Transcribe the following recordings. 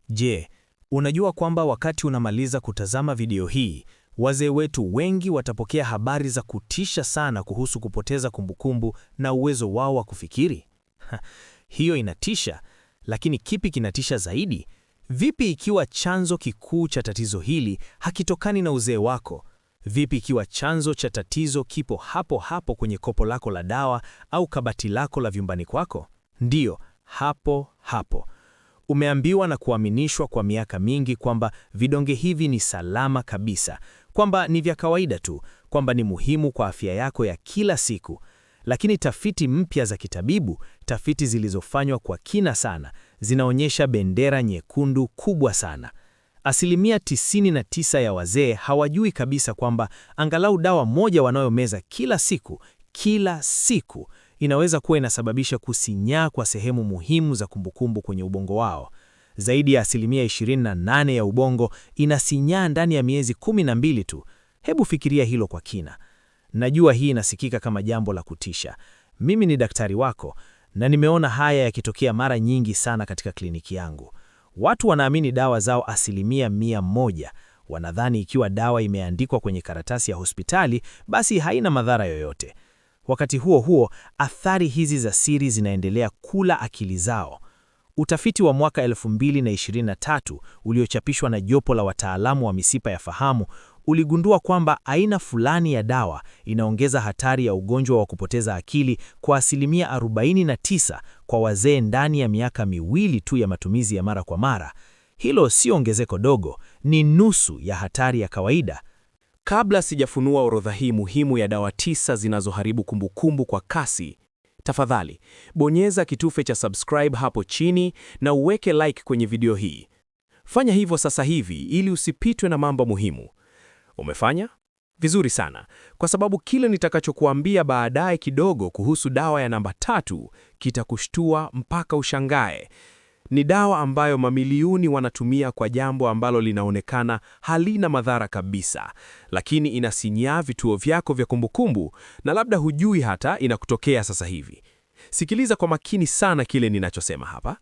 Je, unajua kwamba wakati unamaliza kutazama video hii, wazee wetu wengi watapokea habari za kutisha sana kuhusu kupoteza kumbukumbu na uwezo wao wa kufikiri? Hiyo inatisha, lakini kipi kinatisha zaidi? Vipi ikiwa chanzo kikuu cha tatizo hili hakitokani na uzee wako? Vipi ikiwa chanzo cha tatizo kipo hapo hapo kwenye kopo lako la dawa au kabati lako la vyumbani kwako? Ndiyo, hapo hapo. Umeambiwa na kuaminishwa kwa miaka mingi kwamba vidonge hivi ni salama kabisa, kwamba ni vya kawaida tu, kwamba ni muhimu kwa afya yako ya kila siku. Lakini tafiti mpya za kitabibu, tafiti zilizofanywa kwa kina sana, zinaonyesha bendera nyekundu kubwa sana. Asilimia 99 ya wazee hawajui kabisa kwamba angalau dawa moja wanayomeza kila siku inaweza kuwa inasababisha kusinyaa kwa sehemu muhimu za kumbukumbu kwenye ubongo wao. Zaidi ya asilimia 28 ya ubongo inasinyaa ndani ya miezi 12 tu. Hebu fikiria hilo kwa kina. Najua hii inasikika kama jambo la kutisha. Mimi ni daktari wako na nimeona haya yakitokea mara nyingi sana katika kliniki yangu. Watu wanaamini dawa zao asilimia 100. Wanadhani ikiwa dawa imeandikwa kwenye karatasi ya hospitali, basi haina madhara yoyote. Wakati huo huo, athari hizi za siri zinaendelea kula akili zao. Utafiti wa mwaka 2023 uliochapishwa na jopo la wataalamu wa mishipa ya fahamu uligundua kwamba aina fulani ya dawa inaongeza hatari ya ugonjwa wa kupoteza akili kwa asilimia 49 kwa wazee ndani ya miaka miwili tu ya matumizi ya mara kwa mara. Hilo sio ongezeko dogo, ni nusu ya hatari ya kawaida. Kabla sijafunua orodha hii muhimu ya dawa 9 zinazoharibu kumbukumbu kwa kasi, tafadhali bonyeza kitufe cha subscribe hapo chini na uweke like kwenye video hii. Fanya hivyo sasa hivi ili usipitwe na mambo muhimu. Umefanya? Vizuri sana, kwa sababu kile nitakachokuambia baadaye kidogo kuhusu dawa ya namba 3 kitakushtua mpaka ushangae. Ni dawa ambayo mamilioni wanatumia kwa jambo ambalo linaonekana halina madhara kabisa, lakini inasinyaa vituo vyako vya kumbukumbu na labda hujui hata inakutokea sasa hivi. Sikiliza kwa makini sana kile ninachosema hapa.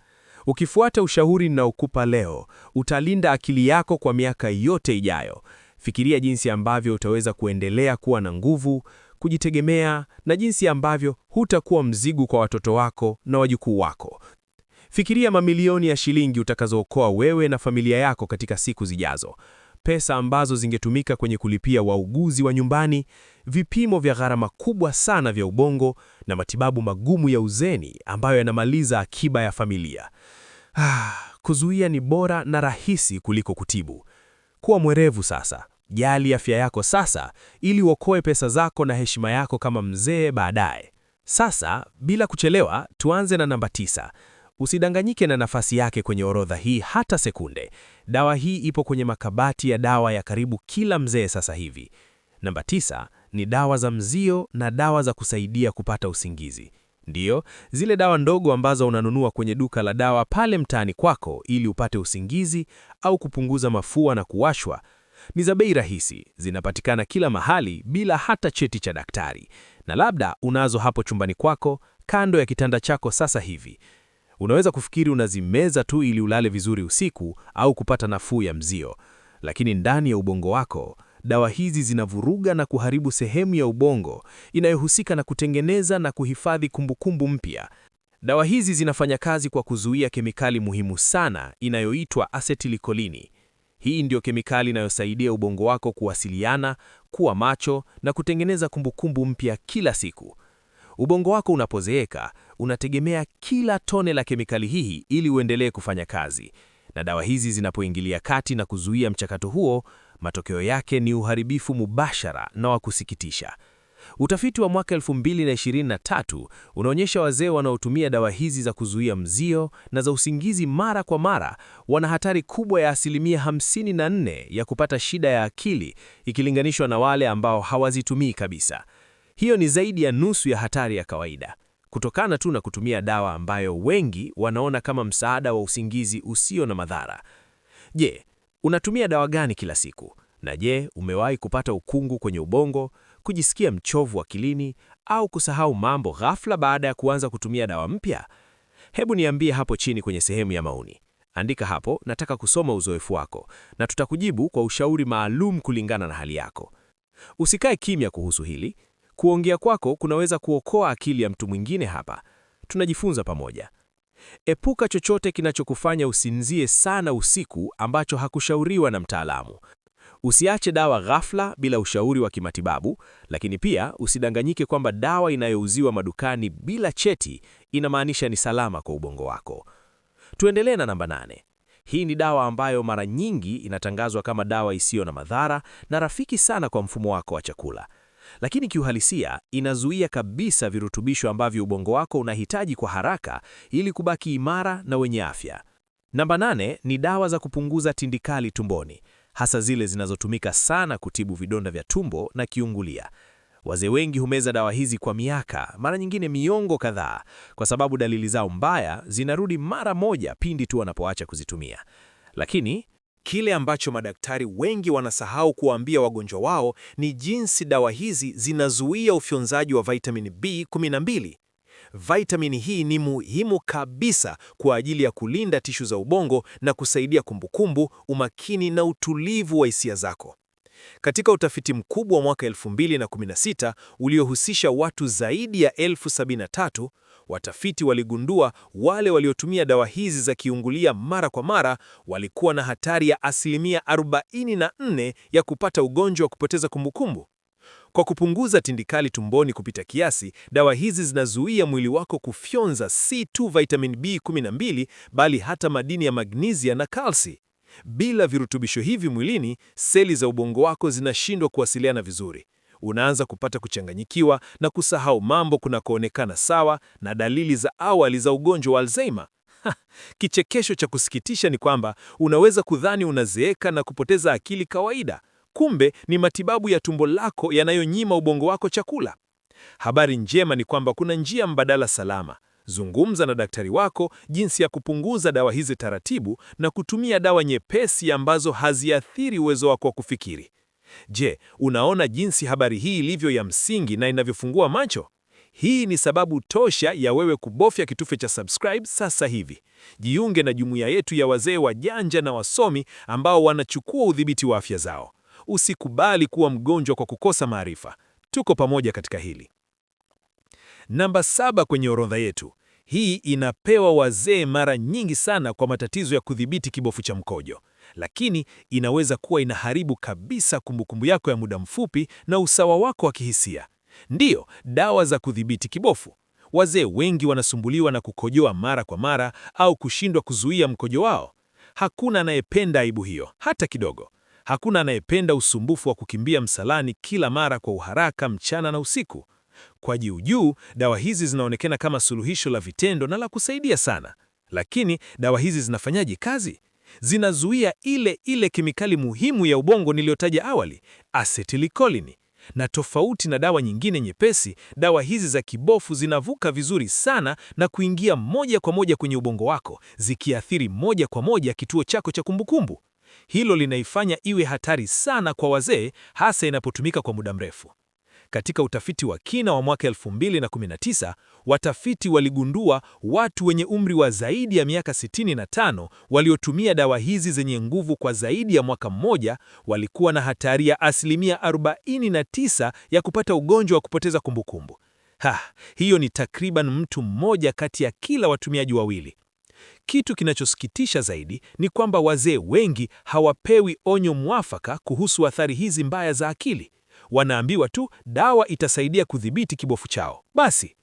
Ukifuata ushauri ninaokupa leo, utalinda akili yako kwa miaka yote ijayo. Fikiria jinsi ambavyo utaweza kuendelea kuwa na nguvu, kujitegemea na jinsi ambavyo hutakuwa mzigo kwa watoto wako na wajukuu wako. Fikiria mamilioni ya shilingi utakazookoa wewe na familia yako katika siku zijazo. Pesa ambazo zingetumika kwenye kulipia wauguzi wa nyumbani, vipimo vya gharama kubwa sana vya ubongo na matibabu magumu ya uzeni ambayo yanamaliza akiba ya familia. Kuzuia ni bora na rahisi kuliko kutibu. Kuwa mwerevu sasa. Jali afya yako sasa ili uokoe pesa zako na heshima yako kama mzee baadaye. Sasa, bila kuchelewa, tuanze na namba 9. Usidanganyike na nafasi yake kwenye orodha hii hata sekunde. Dawa hii ipo kwenye makabati ya dawa ya karibu kila mzee sasa hivi. Namba 9 ni dawa za mzio na dawa za kusaidia kupata usingizi. Ndiyo, zile dawa ndogo ambazo unanunua kwenye duka la dawa pale mtaani kwako ili upate usingizi au kupunguza mafua na kuwashwa. Ni za bei rahisi, zinapatikana kila mahali bila hata cheti cha daktari. Na labda unazo hapo chumbani kwako, kando ya kitanda chako sasa hivi. Unaweza kufikiri unazimeza tu ili ulale vizuri usiku au kupata nafuu ya mzio. Lakini ndani ya ubongo wako, dawa hizi zinavuruga na kuharibu sehemu ya ubongo inayohusika na kutengeneza na kuhifadhi kumbukumbu mpya. Dawa hizi zinafanya kazi kwa kuzuia kemikali muhimu sana inayoitwa acetylcholine. Hii ndio kemikali inayosaidia ubongo wako kuwasiliana, kuwa macho na kutengeneza kumbukumbu mpya kila siku. Ubongo wako unapozeeka, unategemea kila tone la kemikali hii ili uendelee kufanya kazi. Na dawa hizi zinapoingilia kati na kuzuia mchakato huo, matokeo yake ni uharibifu mubashara na wa kusikitisha. Utafiti wa mwaka 2023 unaonyesha wazee wanaotumia dawa hizi za kuzuia mzio na za usingizi mara kwa mara wana hatari kubwa ya asilimia 54 ya kupata shida ya akili ikilinganishwa na wale ambao hawazitumii kabisa. Hiyo ni zaidi ya nusu ya hatari ya kawaida, kutokana tu na kutumia dawa ambayo wengi wanaona kama msaada wa usingizi usio na madhara. Je, unatumia dawa gani kila siku? Na je, umewahi kupata ukungu kwenye ubongo, kujisikia mchovu akilini, au kusahau mambo ghafla baada ya kuanza kutumia dawa mpya? Hebu niambie hapo chini kwenye sehemu ya maoni. Andika hapo, nataka kusoma uzoefu wako, na tutakujibu kwa ushauri maalum kulingana na hali yako. Usikae kimya kuhusu hili. Kuongea kwako kunaweza kuokoa akili ya mtu mwingine hapa. Tunajifunza pamoja. Epuka chochote kinachokufanya usinzie sana usiku ambacho hakushauriwa na mtaalamu. Usiache dawa ghafla bila ushauri wa kimatibabu, lakini pia usidanganyike kwamba dawa inayouziwa madukani bila cheti inamaanisha ni salama kwa ubongo wako. Tuendelee na namba 8. Hii ni dawa ambayo mara nyingi inatangazwa kama dawa isiyo na madhara na rafiki sana kwa mfumo wako wa chakula. Lakini kiuhalisia inazuia kabisa virutubisho ambavyo ubongo wako unahitaji kwa haraka ili kubaki imara na wenye afya. Namba 8 ni dawa za kupunguza tindikali tumboni, hasa zile zinazotumika sana kutibu vidonda vya tumbo na kiungulia. Wazee wengi humeza dawa hizi kwa miaka, mara nyingine miongo kadhaa, kwa sababu dalili zao mbaya zinarudi mara moja pindi tu wanapoacha kuzitumia. Lakini kile ambacho madaktari wengi wanasahau kuwaambia wagonjwa wao ni jinsi dawa hizi zinazuia ufyonzaji wa vitamini B12. Vitamini hii ni muhimu kabisa kwa ajili ya kulinda tishu za ubongo na kusaidia kumbukumbu, umakini na utulivu wa hisia zako. Katika utafiti mkubwa wa mwaka 2016 uliohusisha watu zaidi ya 73,000, watafiti waligundua wale waliotumia dawa hizi za kiungulia mara kwa mara walikuwa na hatari ya asilimia 44 ya kupata ugonjwa wa kupoteza kumbukumbu. Kwa kupunguza tindikali tumboni kupita kiasi, dawa hizi zinazuia mwili wako kufyonza si tu vitamin B12 bali hata madini ya magnisia na kalsi. Bila virutubisho hivi mwilini, seli za ubongo wako zinashindwa kuwasiliana vizuri. Unaanza kupata kuchanganyikiwa na kusahau mambo kunakoonekana sawa na dalili za awali za ugonjwa wa Alzheimer. Kichekesho cha kusikitisha ni kwamba unaweza kudhani unazeeka na kupoteza akili kawaida. Kumbe ni matibabu ya tumbo lako yanayonyima ubongo wako chakula. Habari njema ni kwamba kuna njia mbadala salama. Zungumza na daktari wako jinsi ya kupunguza dawa hizi taratibu na kutumia dawa nyepesi ambazo haziathiri uwezo wako wa kufikiri. Je, unaona jinsi habari hii ilivyo ya msingi na inavyofungua macho? Hii ni sababu tosha ya wewe kubofya kitufe cha subscribe sasa hivi. Jiunge na jumuiya yetu ya wazee wajanja na wasomi ambao wanachukua udhibiti wa afya zao. Usikubali kuwa mgonjwa kwa kukosa maarifa. Tuko pamoja katika hili. Namba 7 kwenye orodha yetu. Hii inapewa wazee mara nyingi sana kwa matatizo ya kudhibiti kibofu cha mkojo, lakini inaweza kuwa inaharibu kabisa kumbukumbu yako ya muda mfupi na usawa wako wa kihisia. Ndiyo, dawa za kudhibiti kibofu. Wazee wengi wanasumbuliwa na kukojoa mara kwa mara au kushindwa kuzuia mkojo wao. Hakuna anayependa aibu hiyo, hata kidogo. Hakuna anayependa usumbufu wa kukimbia msalani kila mara kwa uharaka mchana na usiku. Kwa juu, dawa hizi zinaonekana kama suluhisho la vitendo na la kusaidia sana. Lakini dawa hizi zinafanyaje kazi? Zinazuia ile kemikali muhimu ya ubongo niliyotaja awali, acetylcholine. Na tofauti na dawa nyingine nyepesi, dawa hizi za kibofu zinavuka vizuri sana na kuingia moja kwa moja kwenye ubongo wako, zikiathiri moja kwa moja kituo chako cha kumbukumbu. Hilo linaifanya iwe hatari sana kwa wazee, hasa inapotumika kwa muda mrefu. Katika utafiti wa kina wa mwaka 2019, watafiti waligundua watu wenye umri wa zaidi ya miaka 65 waliotumia dawa hizi zenye nguvu kwa zaidi ya mwaka mmoja walikuwa na hatari ya asilimia 49 ya kupata ugonjwa wa kupoteza kumbukumbu. Hiyo ni takriban mtu mmoja kati ya kila watumiaji wawili. Kitu kinachosikitisha zaidi ni kwamba wazee wengi hawapewi onyo mwafaka kuhusu athari hizi mbaya za akili. Wanaambiwa tu dawa itasaidia kudhibiti kibofu chao. Basi,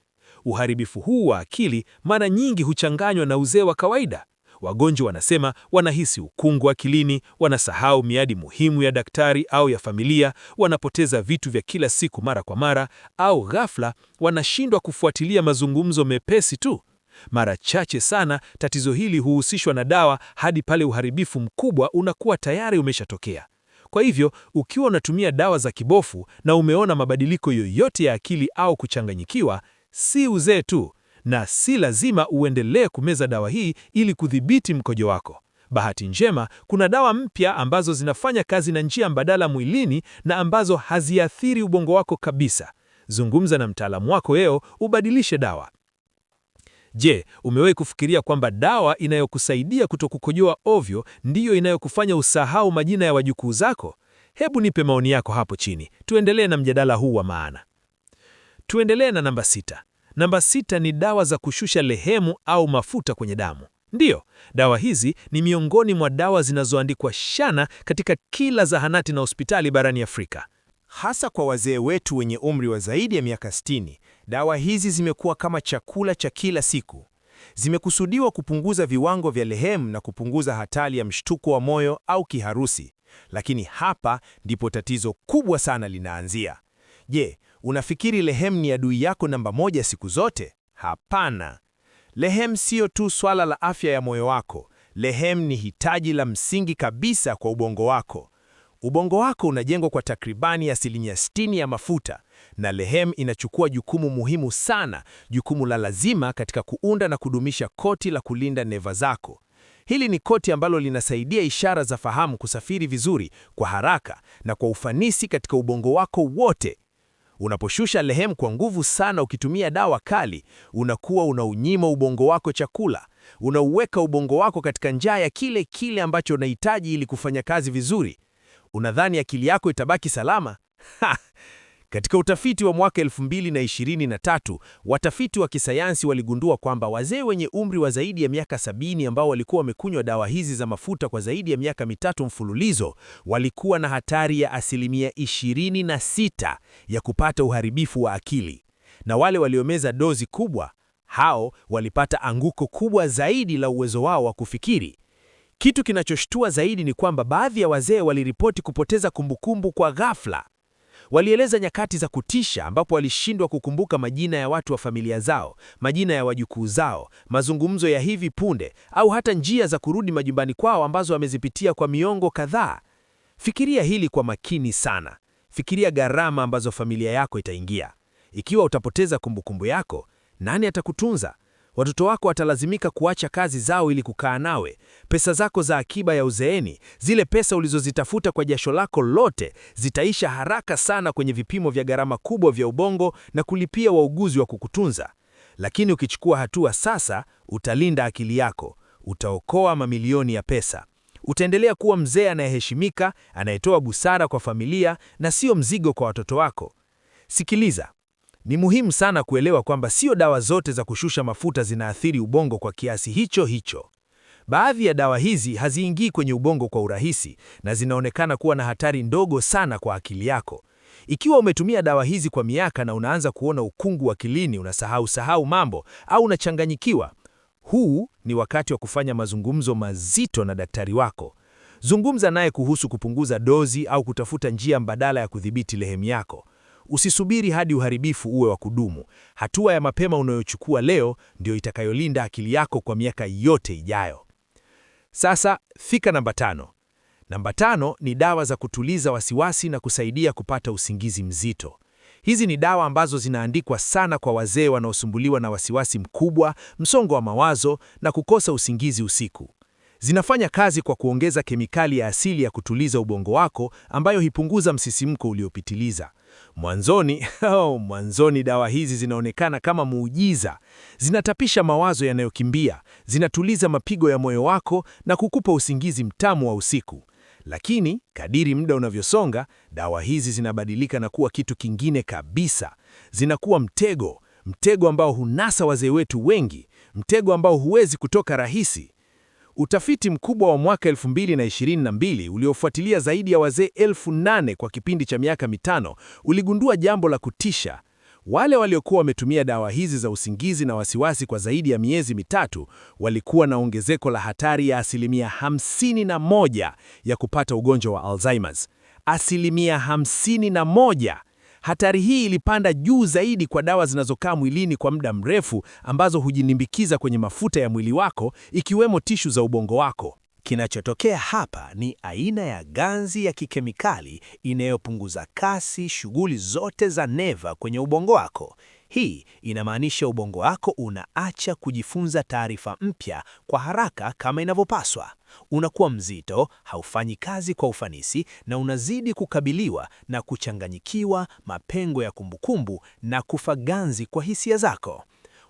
uharibifu huu wa akili mara nyingi huchanganywa na uzee wa kawaida. Wagonjwa wanasema wanahisi ukungu akilini, wanasahau miadi muhimu ya daktari au ya familia, wanapoteza vitu vya kila siku mara kwa mara, au ghafla wanashindwa kufuatilia mazungumzo mepesi tu. Mara chache sana tatizo hili huhusishwa na dawa hadi pale uharibifu mkubwa unakuwa tayari umeshatokea. Kwa hivyo, ukiwa unatumia dawa za kibofu na umeona mabadiliko yoyote ya akili au kuchanganyikiwa, si uzee tu, na si lazima uendelee kumeza dawa hii ili kudhibiti mkojo wako. Bahati njema, kuna dawa mpya ambazo zinafanya kazi na njia mbadala mwilini na ambazo haziathiri ubongo wako kabisa. Zungumza na mtaalamu wako leo ubadilishe dawa. Je, umewahi kufikiria kwamba dawa inayokusaidia kutokukojoa ovyo ndiyo inayokufanya usahau majina ya wajukuu zako? Hebu nipe maoni yako hapo chini. Tuendelee na mjadala huu wa maana. Tuendelee na namba 6. Namba 6 ni dawa za kushusha lehemu au mafuta kwenye damu. Ndiyo, dawa hizi ni miongoni mwa dawa zinazoandikwa shana katika kila zahanati na hospitali barani Afrika. Hasa kwa wazee wetu wenye umri wa zaidi ya miaka 60, dawa hizi zimekuwa kama chakula cha kila siku. Zimekusudiwa kupunguza viwango vya lehemu na kupunguza hatari ya mshtuko wa moyo au kiharusi. Lakini hapa ndipo tatizo kubwa sana linaanzia. Je, unafikiri lehemu ni adui yako namba 1 siku zote? Hapana. Lehemu sio tu swala la afya ya moyo wako. Lehemu ni hitaji la msingi kabisa kwa ubongo wako. Ubongo wako unajengwa kwa takribani 60% ya mafuta, na lehemu inachukua jukumu muhimu sana, jukumu la lazima katika kuunda na kudumisha koti la kulinda neva zako. Hili ni koti ambalo linasaidia ishara za fahamu kusafiri vizuri, kwa haraka na kwa ufanisi katika ubongo wako wote. Unaposhusha lehemu kwa nguvu sana ukitumia dawa kali, unakuwa unaunyima ubongo wako chakula. Unauweka ubongo wako katika njaa ya kile ambacho unahitaji ili kufanya kazi vizuri. Unadhani akili yako itabaki salama? Katika utafiti wa mwaka 2023, watafiti wa kisayansi waligundua kwamba wazee wenye umri wa zaidi ya miaka 70 ambao walikuwa wamekunywa dawa hizi za mafuta kwa zaidi ya miaka 3 mfululizo walikuwa na hatari ya 26% ya kupata uharibifu wa akili. Na wale waliomeza dozi kubwa, hao walipata anguko kubwa zaidi la uwezo wao wa kufikiri. Kitu kinachoshtua zaidi ni kwamba baadhi ya wazee waliripoti kupoteza kumbukumbu kwa ghafla. Walieleza nyakati za kutisha ambapo walishindwa kukumbuka majina ya watu wa familia zao, majina ya wajukuu zao, mazungumzo ya hivi punde, au hata njia za kurudi majumbani kwao ambazo wamezipitia kwa miongo kadhaa. Fikiria hili kwa makini sana. Fikiria gharama ambazo familia yako itaingia. Ikiwa utapoteza kumbukumbu yako, nani atakutunza? Watoto wako watalazimika kuacha kazi zao ili kukaa nawe. Pesa zako za akiba ya uzeeni, zile pesa ulizozitafuta kwa jasho lako lote, zitaisha haraka sana kwenye vipimo vya gharama kubwa vya ubongo na kulipia wauguzi wa kukutunza. Lakini ukichukua hatua sasa, utalinda akili yako, utaokoa mamilioni ya pesa. Utaendelea kuwa mzee anayeheshimika, anayetoa busara kwa familia na sio mzigo kwa watoto wako. Sikiliza. Ni muhimu sana kuelewa kwamba sio dawa zote za kushusha mafuta zinaathiri ubongo kwa kiasi hicho hicho. Baadhi ya dawa hizi haziingii kwenye ubongo kwa urahisi na zinaonekana kuwa na hatari ndogo sana kwa akili yako. Ikiwa umetumia dawa hizi kwa miaka na unaanza kuona ukungu akilini, unasahau mambo au unachanganyikiwa, huu ni wakati wa kufanya mazungumzo mazito na daktari wako. Zungumza naye kuhusu kupunguza dozi au kutafuta njia mbadala ya kudhibiti lehemu yako. Usisubiri hadi uharibifu uwe wa kudumu. Hatua ya mapema unayochukua leo ndio itakayolinda akili yako kwa miaka yote ijayo. Sasa fika namba 5. Namba 5 ni dawa za kutuliza wasiwasi na kusaidia kupata usingizi mzito. Hizi ni dawa ambazo zinaandikwa sana kwa wazee wanaosumbuliwa na wasiwasi mkubwa, msongo wa mawazo na kukosa usingizi usiku. Zinafanya kazi kwa kuongeza kemikali ya asili ya kutuliza ubongo wako ambayo hipunguza msisimko uliopitiliza. Mwanzoni dawa hizi zinaonekana kama muujiza. Zinatapisha mawazo yanayokimbia, zinatuliza mapigo ya moyo wako na kukupa usingizi mtamu wa usiku. Lakini kadiri muda unavyosonga, dawa hizi zinabadilika na kuwa kitu kingine kabisa. Zinakuwa mtego ambao hunasa wazee wetu wengi, mtego ambao huwezi kutoka rahisi. Utafiti mkubwa wa mwaka 2022 uliofuatilia zaidi ya wazee 8,000 kwa kipindi cha miaka 5 uligundua jambo la kutisha. Wale waliokuwa wametumia dawa hizi za usingizi na wasiwasi kwa zaidi ya miezi 3 walikuwa na ongezeko la hatari ya 51% ya kupata ugonjwa wa Alzheimer's. 51%! Hatari hii ilipanda juu zaidi kwa dawa zinazokaa mwilini kwa muda mrefu ambazo hujinimbikiza kwenye mafuta ya mwili wako ikiwemo tishu za ubongo wako. Kinachotokea hapa ni aina ya ganzi ya kikemikali inayopunguza kasi shughuli zote za neva kwenye ubongo wako. Hii inamaanisha ubongo wako unaacha kujifunza taarifa mpya kwa haraka kama inavyopaswa. Unakuwa mzito, haufanyi kazi kwa ufanisi na unazidi kukabiliwa na kuchanganyikiwa, mapengo ya kumbukumbu na kufa ganzi kwa hisia zako.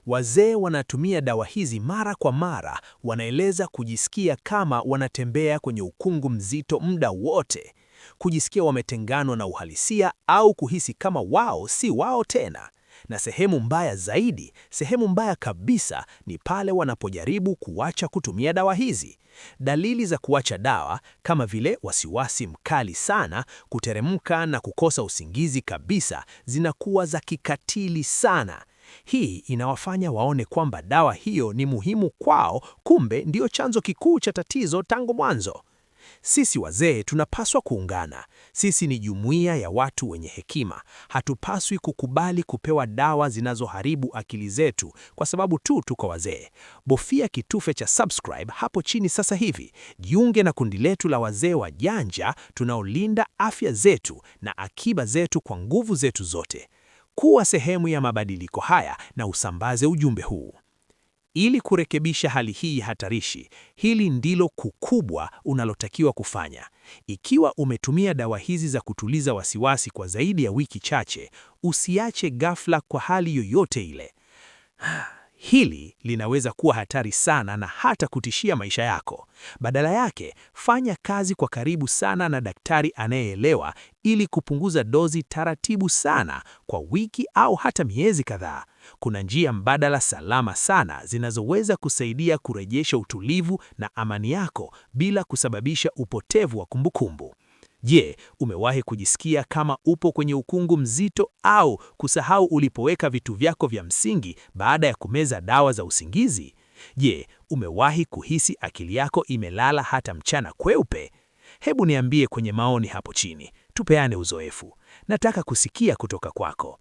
Wazee wanatumia dawa hizi mara kwa mara wanaeleza kujisikia kama wanatembea kwenye ukungu mzito muda wote, kujisikia wametenganwa na uhalisia au kuhisi kama wao si wao tena. Na sehemu mbaya zaidi, sehemu mbaya kabisa ni pale wanapojaribu kuacha kutumia dawa hizi. Dalili za kuacha dawa kama vile wasiwasi mkali sana, kuteremka na kukosa usingizi kabisa zinakuwa za kikatili sana. Hii inawafanya waone kwamba dawa hiyo ni muhimu kwao, kumbe ndio chanzo kikuu cha tatizo tangu mwanzo. Sisi wazee tunapaswa kuungana. Sisi ni jumuiya ya watu wenye hekima. Hatupaswi kukubali kupewa dawa zinazoharibu akili zetu kwa sababu tu tuko wazee. Bofia kitufe cha subscribe hapo chini sasa hivi. Jiunge na kundi letu la wazee wajanja tunaolinda afya zetu na akiba zetu kwa nguvu zetu zote. Kuwa sehemu ya mabadiliko haya na usambaze ujumbe huu. Ili kurekebisha hali hii hatarishi, hili ndilo kukubwa unalotakiwa kufanya. Ikiwa umetumia dawa hizi za kutuliza wasiwasi kwa zaidi ya wiki chache, usiache ghafla kwa hali yoyote ile. Hili linaweza kuwa hatari sana na hata kutishia maisha yako. Badala yake, fanya kazi kwa karibu sana na daktari anayeelewa ili kupunguza dozi taratibu sana kwa wiki au hata miezi kadhaa. Kuna njia mbadala salama sana zinazoweza kusaidia kurejesha utulivu na amani yako bila kusababisha upotevu wa kumbukumbu. Je, umewahi kujisikia kama upo kwenye ukungu mzito au kusahau ulipoweka vitu vyako vya msingi baada ya kumeza dawa za usingizi? Je, umewahi kuhisi akili yako imelala hata mchana kweupe? Hebu niambie kwenye maoni hapo chini. Tupeane uzoefu. Nataka kusikia kutoka kwako.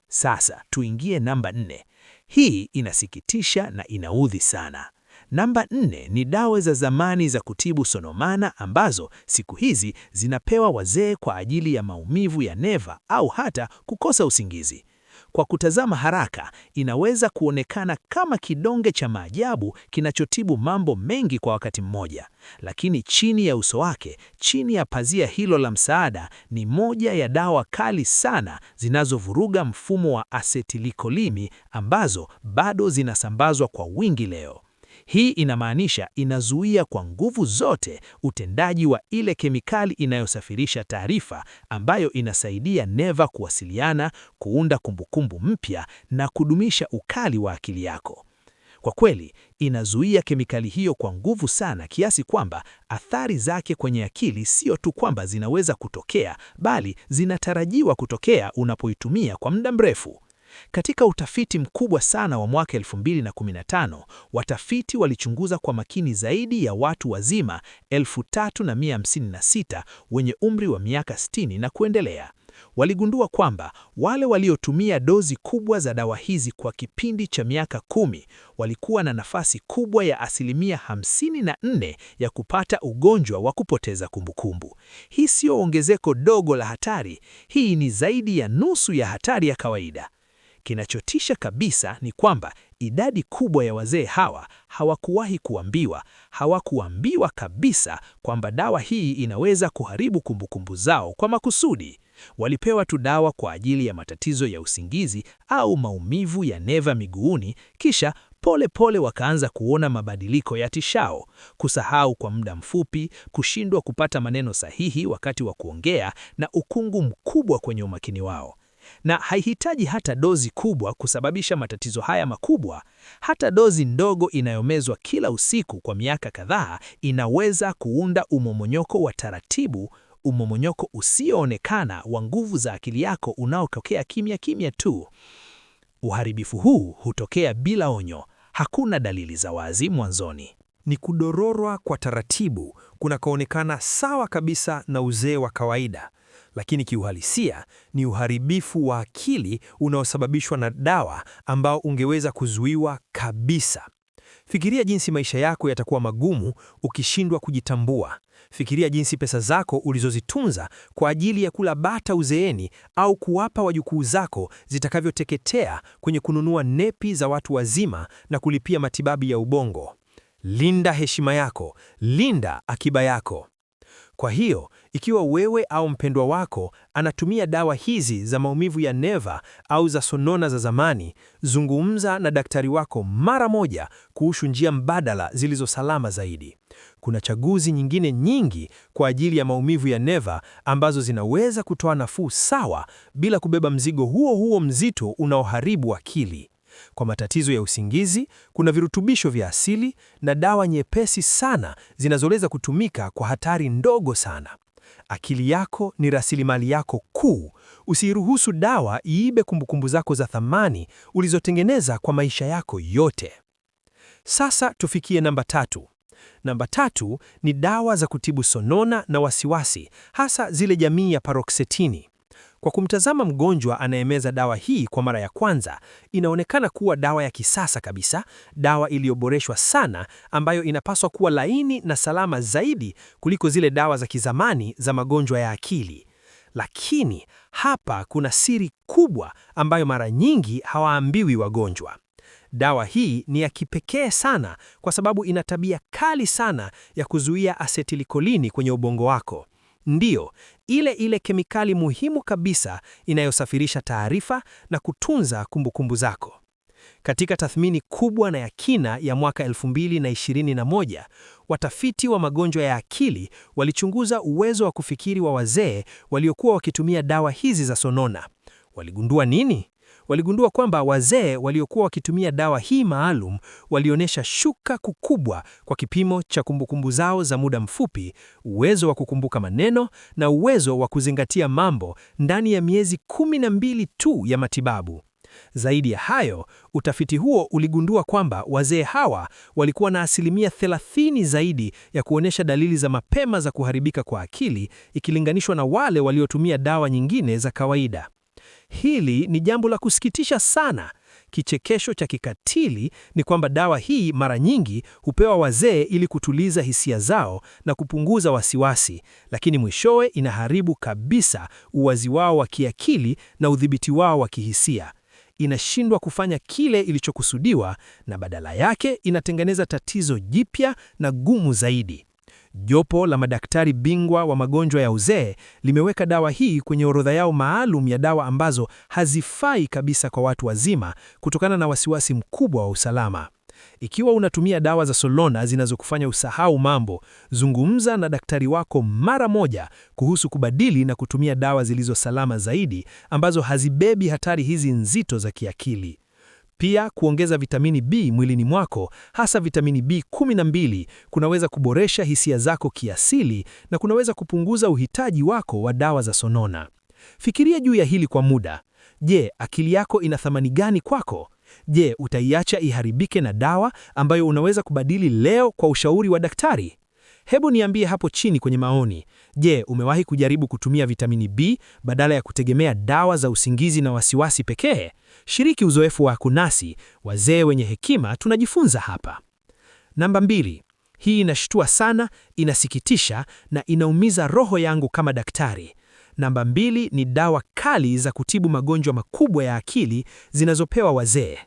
Sasa tuingie namba 4. Hii inasikitisha na inaudhi sana. Namba 4 ni dawa za zamani za kutibu sonomana ambazo siku hizi zinapewa wazee kwa ajili ya maumivu ya neva au hata kukosa usingizi. Kwa kutazama haraka, inaweza kuonekana kama kidonge cha maajabu kinachotibu mambo mengi kwa wakati mmoja. Lakini chini ya uso wake, chini ya pazia hilo la msaada, ni moja ya dawa kali sana zinazovuruga mfumo wa asetilikolimu ambazo bado zinasambazwa kwa wingi leo. Hii inamaanisha inazuia kwa nguvu zote utendaji wa ile kemikali inayosafirisha taarifa ambayo inasaidia neva kuwasiliana, kuunda kumbukumbu mpya na kudumisha ukali wa akili yako. Kwa kweli, inazuia kemikali hiyo kwa nguvu sana kiasi kwamba athari zake kwenye akili sio tu kwamba zinaweza kutokea, bali zinatarajiwa kutokea unapoitumia kwa muda mrefu. Katika utafiti mkubwa sana wa mwaka 2015, watafiti walichunguza kwa makini zaidi ya watu wazima 3,156 wenye umri wa miaka 60 na kuendelea. Waligundua kwamba wale waliotumia dozi kubwa za dawa hizi kwa kipindi cha miaka 10 walikuwa na nafasi kubwa ya 54% ya kupata ugonjwa wa kupoteza kumbukumbu. Hii sio ongezeko dogo la hatari, hii ni zaidi ya nusu ya hatari ya kawaida. Kinachotisha kabisa ni kwamba idadi kubwa ya wazee hawa hawakuambiwa kabisa kwamba dawa hii inaweza kuharibu kumbukumbu zao kwa makusudi. Walipewa tu dawa kwa ajili ya matatizo ya usingizi au maumivu ya neva miguuni, kisha pole wakaanza kuona mabadiliko ya tishao, kusahau kwa muda mfupi, kushindwa kupata maneno sahihi wakati wa kuongea na ukungu mkubwa kwenye umakini wao. Na haihitaji hata dozi kubwa kusababisha matatizo haya makubwa. Hata dozi ndogo inayomezwa kila usiku kwa miaka kadhaa inaweza kuunda umomonyoko wa taratibu, umomonyoko usioonekana wa nguvu za akili yako unaotokea kimya tu. Uharibifu huu hutokea bila onyo. Hakuna dalili za wazi mwanzoni. Ni kudororwa kwa taratibu kunakoonekana sawa kabisa na uzee wa kawaida, lakini kiuhalisia ni uharibifu wa akili unaosababishwa na dawa ambao ungeweza kuzuiwa kabisa. Fikiria jinsi maisha yako yatakuwa magumu ukishindwa kujitambua. Fikiria jinsi pesa zako ulizozitunza kwa ajili ya kula bata uzeeni au kuwapa wajukuu zako zitakavyoteketea kwenye kununua nepi za watu wazima na kulipia matibabu ya ubongo. Linda heshima yako, linda akiba yako. Kwa hiyo, ikiwa wewe au mpendwa wako anatumia dawa hizi za maumivu ya neva au za sonona za zamani, zungumza na daktari wako mara moja kuhusu njia mbadala zilizo salama zaidi. Kuna chaguzi nyingine nyingi kwa ajili ya maumivu ya neva ambazo zinaweza kutoa nafuu sawa bila kubeba mzigo huo huo mzito unaoharibu akili. Kwa matatizo ya usingizi, kuna virutubisho vya asili na dawa nyepesi sana zinazoweza kutumika kwa hatari ndogo sana. Akili yako ni rasilimali yako kuu. Usiruhusu dawa iibe kumbukumbu zako za thamani ulizotengeneza kwa maisha yako yote. Sasa tufikie namba 3. Namba 3 ni dawa za kutibu sonona na wasiwasi, hasa zile jamii ya paroxetini. Kwa kumtazama mgonjwa anayemeza dawa hii kwa mara ya kwanza, inaonekana kuwa dawa ya kisasa kabisa, dawa iliyoboreshwa sana ambayo inapaswa kuwa laini na salama zaidi kuliko zile dawa za kizamani za magonjwa ya akili. Lakini hapa kuna siri kubwa ambayo mara nyingi hawaambiwi wagonjwa. Dawa hii ni ya kipekee sana kwa sababu ina tabia kali sana ya kuzuia asetilikholini kwenye ubongo wako. Ndiyo, ile kemikali muhimu kabisa inayosafirisha taarifa na kutunza kumbukumbu zako. Katika tathmini kubwa na ya kina ya mwaka 2021, watafiti wa magonjwa ya akili walichunguza uwezo wa kufikiri wa wazee waliokuwa wakitumia dawa hizi za sonona. Waligundua nini? Waligundua kwamba wazee waliokuwa wakitumia dawa hii maalum walionyesha shuka kukubwa kwa kipimo cha kumbukumbu zao za muda mfupi, uwezo wa kukumbuka maneno na uwezo wa kuzingatia mambo ndani ya miezi 12 tu ya matibabu. Zaidi ya hayo, utafiti huo uligundua kwamba wazee hawa walikuwa na asilimia 30 zaidi ya kuonyesha dalili za mapema za kuharibika kwa akili ikilinganishwa na wale waliotumia dawa nyingine za kawaida. Hili ni jambo la kusikitisha sana. Kichekesho cha kikatili ni kwamba dawa hii mara nyingi hupewa wazee ili kutuliza hisia zao na kupunguza wasiwasi, lakini mwishowe inaharibu kabisa uwazi wao wa kiakili na udhibiti wao wa kihisia. Inashindwa kufanya kile ilichokusudiwa na badala yake inatengeneza tatizo jipya na gumu zaidi. Jopo la madaktari bingwa wa magonjwa ya uzee limeweka dawa hii kwenye orodha yao maalum ya dawa ambazo hazifai kabisa kwa watu wazima kutokana na wasiwasi mkubwa wa usalama. Ikiwa unatumia dawa za sonona zinazokufanya usahau mambo, zungumza na daktari wako mara moja kuhusu kubadili na kutumia dawa zilizo salama zaidi ambazo hazibebi hatari hizi nzito za kiakili. Pia kuongeza vitamini B mwilini mwako, hasa vitamini B12, kunaweza kuboresha hisia zako kiasili na kunaweza kupunguza uhitaji wako wa dawa za sonona. Fikiria juu ya hili kwa muda. Je, akili yako ina thamani gani kwako? Je, utaiacha iharibike na dawa ambayo unaweza kubadili leo kwa ushauri wa daktari? Hebu niambie hapo chini kwenye maoni. Je, umewahi kujaribu kutumia vitamini B badala ya kutegemea dawa za usingizi na wasiwasi pekee? Shiriki uzoefu wako nasi, wazee wenye hekima tunajifunza hapa. Namba 2. Hii inashtua sana, inasikitisha na inaumiza roho yangu kama daktari. Namba 2 ni dawa kali za kutibu magonjwa makubwa ya akili zinazopewa wazee.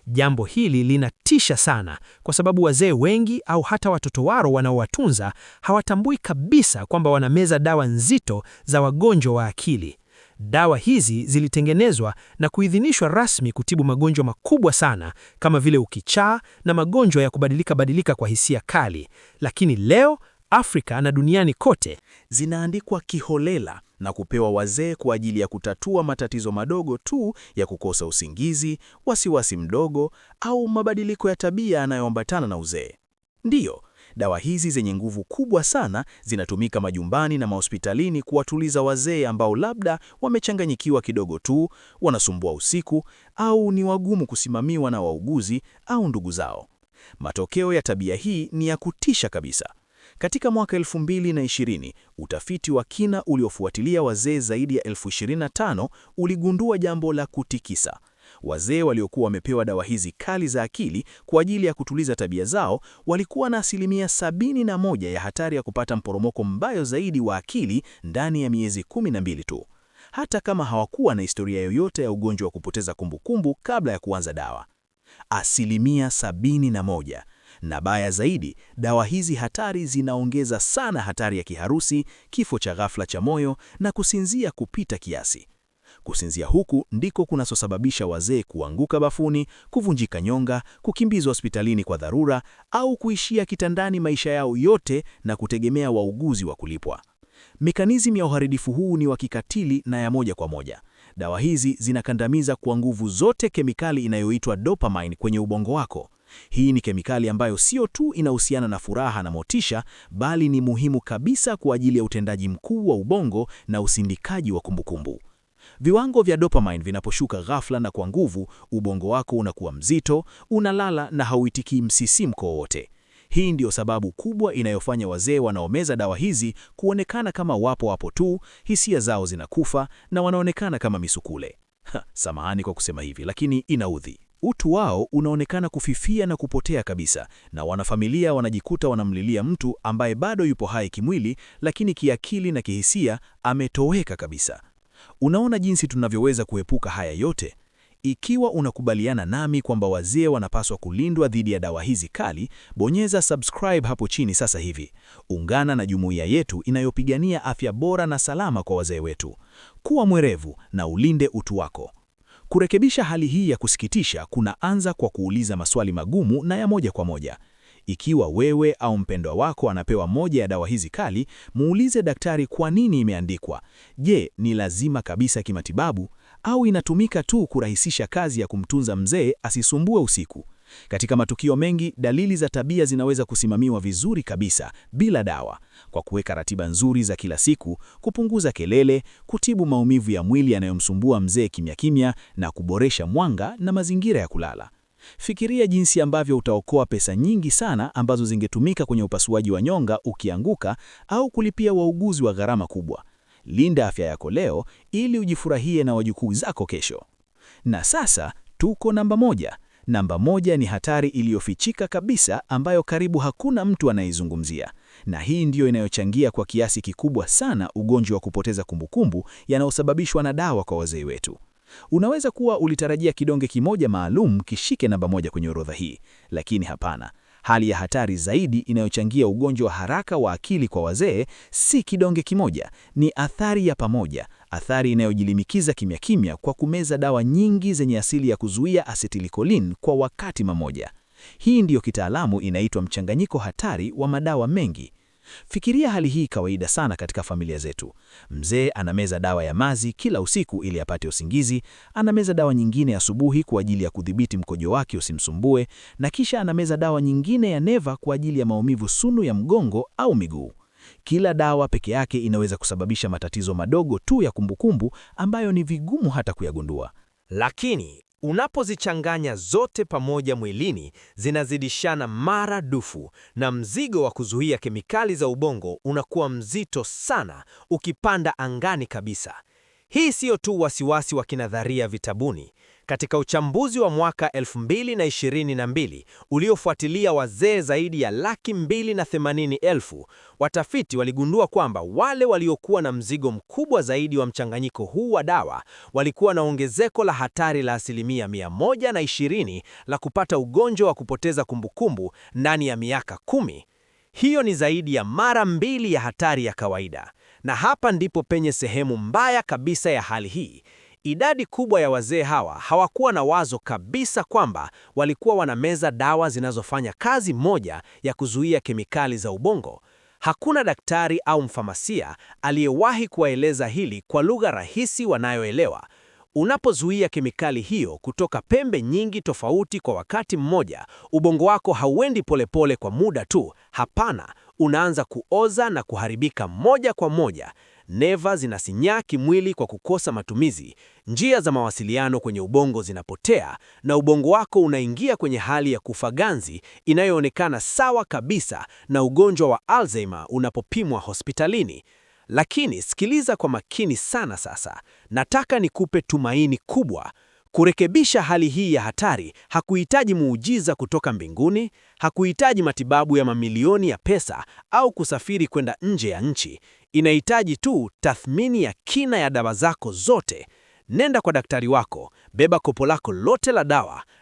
Jambo hili linatisha sana kwa sababu wazee wengi au hata watoto wao wanaowatunza hawatambui kabisa kwamba wanameza dawa nzito za wagonjwa wa akili. Dawa hizi zilitengenezwa na kuidhinishwa rasmi kutibu magonjwa makubwa sana kama vile ukichaa na magonjwa ya kubadilika kwa hisia kali. Lakini leo Afrika na duniani kote zinaandikwa kiholela na kupewa wazee kwa ajili ya kutatua matatizo madogo tu ya kukosa usingizi, wasiwasi mdogo au mabadiliko ya tabia yanayoambatana na uzee. Ndiyo, dawa hizi zenye nguvu kubwa sana zinatumika majumbani na mahospitalini kuwatuliza wazee ambao labda wamechanganyikiwa kidogo tu, wanasumbua usiku au ni wagumu kusimamiwa na wauguzi au ndugu zao. Matokeo ya tabia hii ni ya kutisha kabisa. Katika mwaka 2020, utafiti wa kina uliofuatilia wazee zaidi ya 25,000 uligundua jambo la kutikisa. Wazee waliokuwa wamepewa dawa hizi kali za akili kwa ajili ya kutuliza tabia zao walikuwa na asilimia 71 ya hatari ya kupata mporomoko mbaya zaidi wa akili ndani ya miezi 12 tu, hata kama hawakuwa na historia yoyote ya ugonjwa wa kupoteza kumbukumbu kabla ya kuanza dawa. Asilimia 71. Na baya zaidi, dawa hizi hatari zinaongeza sana hatari ya kiharusi, kifo cha ghafla cha moyo na kusinzia kupita kiasi. Kusinzia huku ndiko kunasosababisha wazee kuanguka bafuni, kuvunjika nyonga, kukimbizwa hospitalini kwa dharura au kuishia kitandani maisha yao yote na kutegemea wauguzi wa kulipwa. Mekanizmu ya uharibifu huu ni wa kikatili na ya moja kwa moja. Dawa hizi zinakandamiza kwa nguvu zote kemikali inayoitwa dopamine kwenye ubongo wako. Hii ni kemikali ambayo sio tu inahusiana na furaha na motisha, bali ni muhimu kabisa kwa ajili ya utendaji mkuu wa ubongo na usindikaji wa kumbukumbu. Viwango vya dopamine vinaposhuka ghafla na kwa nguvu, ubongo wako unakuwa mzito, unalala na hauitikii msisimko wowote. Hii ndio sababu kubwa inayofanya wazee wanaomeza dawa hizi kuonekana kama wapo hapo tu, hisia zao zinakufa na wanaonekana kama misukule. Samahani kwa kusema hivi, lakini inaudhi. Utu wao unaonekana kufifia na kupotea kabisa, na wanafamilia wanajikuta wanamlilia mtu ambaye bado yupo hai kimwili, lakini kiakili na kihisia ametoweka kabisa. Unaona jinsi tunavyoweza kuepuka haya yote? Ikiwa unakubaliana nami kwamba wazee wanapaswa kulindwa dhidi ya dawa hizi kali, bonyeza subscribe hapo chini sasa hivi. Ungana na jumuiya yetu inayopigania afya bora na salama kwa wazee wetu. Kuwa mwerevu na ulinde utu wako. Kurekebisha hali hii ya kusikitisha kunaanza kwa kuuliza maswali magumu na ya moja kwa moja. Ikiwa wewe au mpendwa wako anapewa moja ya dawa hizi kali, muulize daktari kwa nini imeandikwa. Je, ni lazima kabisa kimatibabu au inatumika tu kurahisisha kazi ya kumtunza mzee asisumbue usiku? Katika matukio mengi, dalili za tabia zinaweza kusimamiwa vizuri kabisa bila dawa, kwa kuweka ratiba nzuri za kila siku, kupunguza kelele, kutibu maumivu ya mwili yanayomsumbua mzee kimya kimya na kuboresha mwanga na mazingira ya kulala. Fikiria jinsi ambavyo utaokoa pesa nyingi sana ambazo zingetumika kwenye upasuaji wa nyonga ukianguka au kulipia wauguzi wa gharama kubwa. Linda afya yako leo ili ujifurahie na wajukuu zako kesho. Na sasa tuko namba moja. Namba moja ni hatari iliyofichika kabisa ambayo karibu hakuna mtu anaizungumzia. Na hii ndiyo inayochangia kwa kiasi kikubwa sana ugonjwa wa kupoteza kumbukumbu yanayosababishwa na dawa kwa wazee wetu. Unaweza kuwa ulitarajia kidonge kimoja maalum kishike namba moja kwenye orodha hii, lakini hapana. Hali ya hatari zaidi inayochangia ugonjwa wa haraka wa akili kwa wazee si kidonge kimoja, ni athari ya pamoja, athari inayojilimikiza kimya kimya kwa kumeza dawa nyingi zenye asili ya kuzuia acetylcholine kwa wakati mmoja. Hii ndiyo kitaalamu inaitwa mchanganyiko hatari wa madawa mengi. Fikiria hali hii kawaida sana katika familia zetu. Mzee anameza dawa ya mazi kila usiku ili apate usingizi, anameza dawa nyingine asubuhi kwa ajili ya kudhibiti mkojo wake usimsumbue, na kisha anameza dawa nyingine ya neva kwa ajili ya maumivu sunu ya mgongo au miguu. Kila dawa peke yake inaweza kusababisha matatizo madogo tu ya kumbukumbu ambayo ni vigumu hata kuyagundua. Lakini unapozichanganya zote pamoja mwilini, zinazidishana maradufu na mzigo wa kuzuia kemikali za ubongo unakuwa mzito sana, ukipanda angani kabisa. Hii siyo tu wasiwasi wa kinadharia vitabuni. Katika uchambuzi wa mwaka 2022 uliofuatilia wazee zaidi ya 280,000, watafiti waligundua kwamba wale waliokuwa na mzigo mkubwa zaidi wa mchanganyiko huu wa dawa walikuwa na ongezeko la hatari la 120% la kupata ugonjwa wa kupoteza kumbukumbu ndani ya miaka 10. Hiyo ni zaidi ya mara 2 ya hatari ya kawaida. Na hapa ndipo penye sehemu mbaya kabisa ya hali hii. Idadi kubwa ya wazee hawa hawakuwa na wazo kabisa kwamba walikuwa wanameza dawa zinazofanya kazi moja ya kuzuia kemikali za ubongo. Hakuna daktari au mfamasia aliyewahi kuwaeleza hili kwa lugha rahisi wanayoelewa. Unapozuia kemikali hiyo kutoka pembe nyingi tofauti kwa wakati mmoja, ubongo wako hauendi polepole kwa muda tu. Hapana, unaanza kuoza na kuharibika moja kwa moja. Neva zinasinyaa kimwili kwa kukosa matumizi, njia za mawasiliano kwenye ubongo zinapotea, na ubongo wako unaingia kwenye hali ya kufa ganzi inayoonekana sawa kabisa na ugonjwa wa Alzheimer unapopimwa hospitalini. Lakini sikiliza kwa makini sana sasa. Nataka nikupe tumaini kubwa. Kurekebisha hali hii ya hatari hakuhitaji muujiza kutoka mbinguni, hakuhitaji matibabu ya mamilioni ya pesa au kusafiri kwenda nje ya nchi. Inahitaji tu tathmini ya kina ya dawa zako zote. Nenda kwa daktari wako, beba kopo lako lote la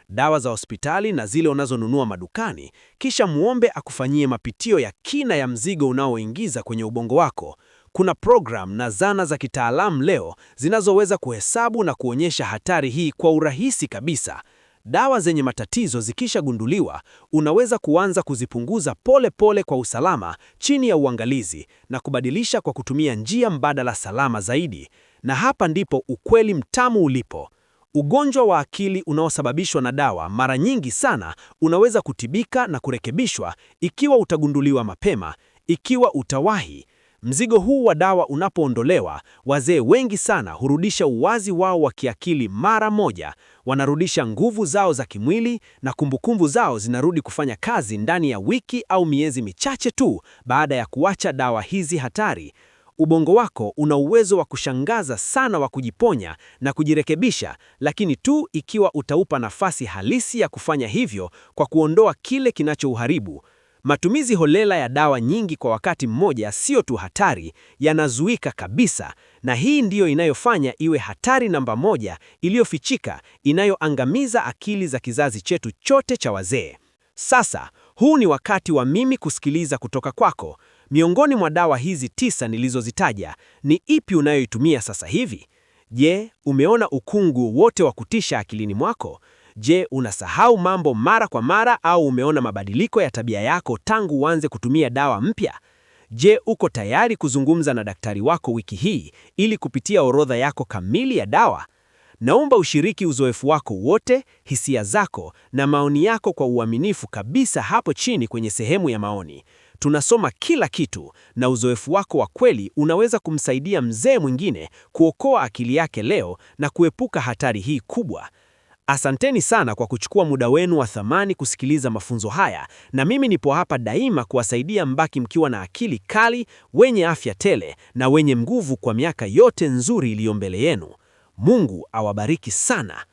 dawa za hospitali na zile unazonunua madukani, kisha muombe akufanyie mapitio ya kina ya mzigo unaoingiza kwenye ubongo wako. Kuna program na zana za kitaalamu leo zinazoweza kuhesabu na kuonyesha hatari hii kwa urahisi kabisa. Dawa zenye matatizo zikishagunduliwa, unaweza kuanza kuzipunguza pole pole kwa usalama chini ya uangalizi na kubadilisha kwa kutumia njia mbadala salama zaidi. Na hapa ndipo ukweli mtamu ulipo. Ugonjwa wa akili unaosababishwa na dawa mara nyingi sana unaweza kutibika na kurekebishwa ikiwa utagunduliwa mapema, ikiwa utawahi. Mzigo huu wa dawa unapoondolewa, wazee wengi sana hurudisha uwazi wao wa kiakili mara moja, wanarudisha nguvu zao za kimwili na kumbukumbu zao zinarudi kufanya kazi ndani ya wiki au miezi michache tu baada ya kuacha dawa hizi hatari. Ubongo wako una uwezo wa kushangaza sana wa kujiponya na kujirekebisha, lakini tu ikiwa utaupa nafasi halisi ya kufanya hivyo kwa kuondoa kile kinachouharibu. Matumizi holela ya dawa nyingi kwa wakati mmoja sio tu hatari, yanazuika kabisa, na hii ndiyo inayofanya iwe hatari namba moja iliyofichika, inayoangamiza akili za kizazi chetu chote cha wazee. Sasa, huu ni wakati wa mimi kusikiliza kutoka kwako. Miongoni mwa dawa hizi 9 nilizozitaja, ni ipi unayoitumia sasa hivi? Je, umeona ukungu wote wa kutisha akilini mwako? Je, unasahau mambo mara kwa mara au umeona mabadiliko ya tabia yako tangu uanze kutumia dawa mpya? Je, uko tayari kuzungumza na daktari wako wiki hii ili kupitia orodha yako kamili ya dawa? Naomba ushiriki uzoefu wako wote, hisia zako na maoni yako kwa uaminifu kabisa hapo chini kwenye sehemu ya maoni. Tunasoma kila kitu na uzoefu wako wa kweli unaweza kumsaidia mzee mwingine kuokoa akili yake leo na kuepuka hatari hii kubwa. Asanteni sana kwa kuchukua muda wenu wa thamani kusikiliza mafunzo haya, na mimi nipo hapa daima kuwasaidia mbaki mkiwa na akili kali, wenye afya tele na wenye nguvu kwa miaka yote nzuri iliyo mbele yenu. Mungu awabariki sana.